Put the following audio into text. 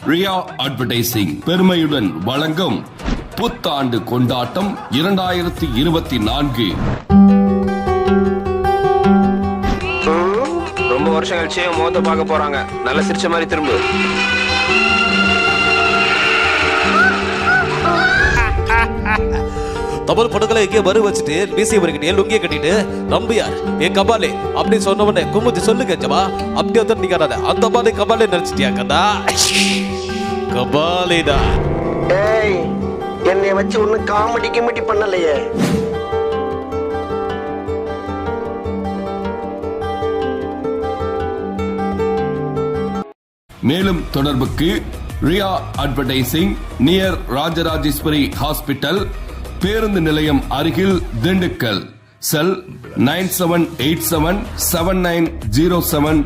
Riya advertising பெருமையுடன் வழங்கும் புத்தாண்டு கொண்டாட்டம் 2024. ரொம்ப வருஷம் கழிச்சு மோத பார்க்க போறாங்க. நல்ல சிரிச்ச மாதிரி திரும்ப. தமிழ் படங்களை எங்கே மறு வச்சுட்டு மீசை வரைக்கிட்டே லுங்கிய கட்டிட்டு நம்பியார் என் கபாலே அப்படின்னு சொன்ன உடனே குமுத்தி சொல்லுங்க ஜமா அப்படியே வந்து நீங்க அந்த மாதிரி கபாலே நினைச்சிட்டியாங்கடா. கபாலேடா. ஏய், என்னை வச்சு ஒண்ணு காமெடி கிமெடி பண்ணலையே. மேலும் தொடர்புக்கு Riya advertising, near Rajarajeswari hospital, பேருந்து நிலையம் அருகில், திண்டுக்கல். செல் 97877907